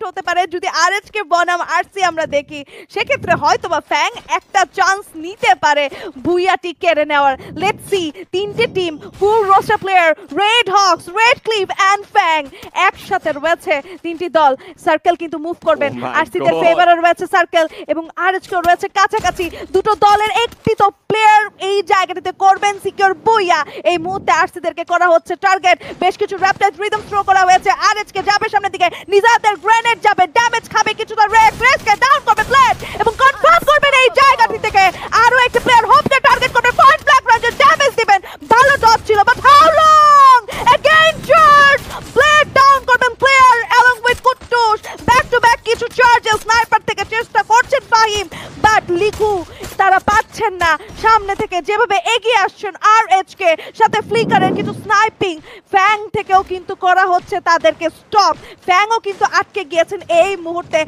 হতে পারে যদি আরএচকে বনাম আরসি আমরা দেখি, সেক্ষেত্রে হয়তোবা ফ্যাং একটা চান্স নিতে পারে বুইয়াটি কেড়ে নেওয়ার। লেটস সি, তিনটে team full roster player, red hawks, red Clive and Fang একসাথে রয়েছে তিনটি দল। সার্কেল কিন্তু মুভ করবেন, আরসিদের ফেভারে রয়েছে সার্কেল এবং আরএচকে রয়েছে কাছাকাছি। দুটো দলের একটি তো প্লেয়ার এই জায়গাটিতে করবেন সিকিউর বুইয়া। এই মুহূর্তে আরসিদেরকে করা হচ্ছে টার্গেট, বেশ কিছু র্যাপটাইজ রিদম থ্রো করা হয়েছে। আরএচকে যাবে সামনের দিকে, নিজাদের গ্রেনেড যাবে, ড্যামেজ খাবে কিছুটা, রেসকে ডাউন করবে প্লেট এবং কনফার্ম করবেন এই জায়গাটি থেকে আরো একটি প্লেয়ার হোপকে টার্গেট করবে, পয়েন্ট ব্ল্যাক রেঞ্জে ড্যামেজ দিবেন। ভালো ডট ছিল but how long again charge, plate down করবেন প্লেয়ার along with কুট্টুস। ব্যাক টু ব্যাক কিছু চার্জেস স্নাইপার থেকে চেষ্টা করছেন ফাহিম, বাট লিখু তারা পাচ্ছেন না। সামনে থেকে যেভাবে এগিয়ে আসছেন আরএচকে, সাথে ফ্লিকারের কিছু স্নাইপিং ফ্যাং থেকেও কিন্তু করা হচ্ছে তাদেরকে স্টপ। ফ্যাংও কিন্তু আটকে গিয়েছেন এই মুহূর্তে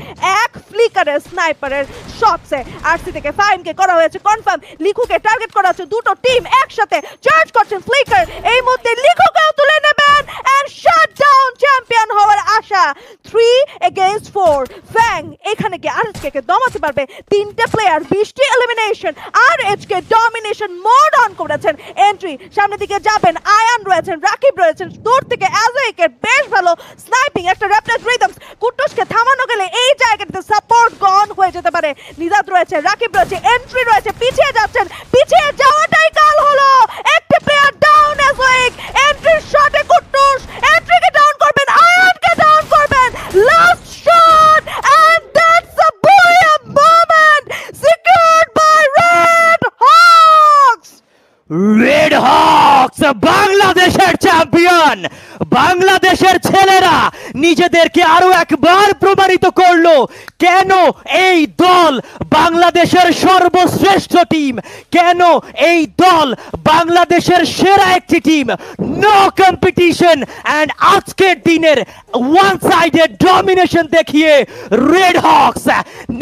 এক ফ্লিকারের স্নাইপারের শটসে। আরসি থেকে ফাহিমকে করা হয়েছে কনফার্ম, লিখুকে টার্গেট করা হচ্ছে। দুটো টিম একসাথে চার্জ করছেন, ফ্লিকার এই মুহূর্তে লিখুকেও তুলে নেবেন এন্ড শাট ডাউন চ্যাম্পিয়ন হওয়ার আশা। 3 against 4, ফ্যাং এখানে কি আরএচকে দমাতে পারবে? তিনটে প্লেয়ার, 20টি elimination, RHK domination mode on করেছেন। এন্ট্রি সামনের দিকে যাবেন, আয়ান রয়েছেন, রাকিব রয়েছেন, দূর থেকে অ্যাজেকের বেশ ভালো স্নাইপিং, একটা র্যাপটাইজ রিদমস। কুট্টুসকে থামানো গেলে এই জায়গাটাতে সাপোর্ট গন হয়ে যেতে পারে। নিজাত রয়েছে, রাকিব রয়েছে, এন্ট্রি রয়েছে, পিছিয়ে যাচ্ছেন, পিছিয়ে যাওয়াটাই কাল হলো। একটি প্লেয়ার ডাউন অ্যাজেক, এন্ট্রির শটে কুট্টুস এন্ট্রিকে ডাউন করবেন, আয়ানকে ডাউন করবেন। Last shot and that's a booyah moment secured by Red Hawks. Red Hawks বাংলাদেশের চ্যাম্পিয়ন। বাংলাদেশের ছেলেরা নিজেদেরকে আরো একবার প্রমাণিত করলো কেন এই দল বাংলাদেশের সর্বশ্রেষ্ঠ টিম, কেন এই দল বাংলাদেশের সেরা একটি টিম। নো কম্পিটিশন এন্ড আজকের দিনের ওয়ান সাইডেড ডমিনেশন দেখিয়ে রেড হকস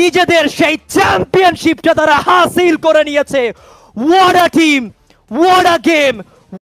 নিজেদের সেই চ্যাম্পিয়নশিপটা তারা হাসিল করে নিয়েছে। What a team! What a game!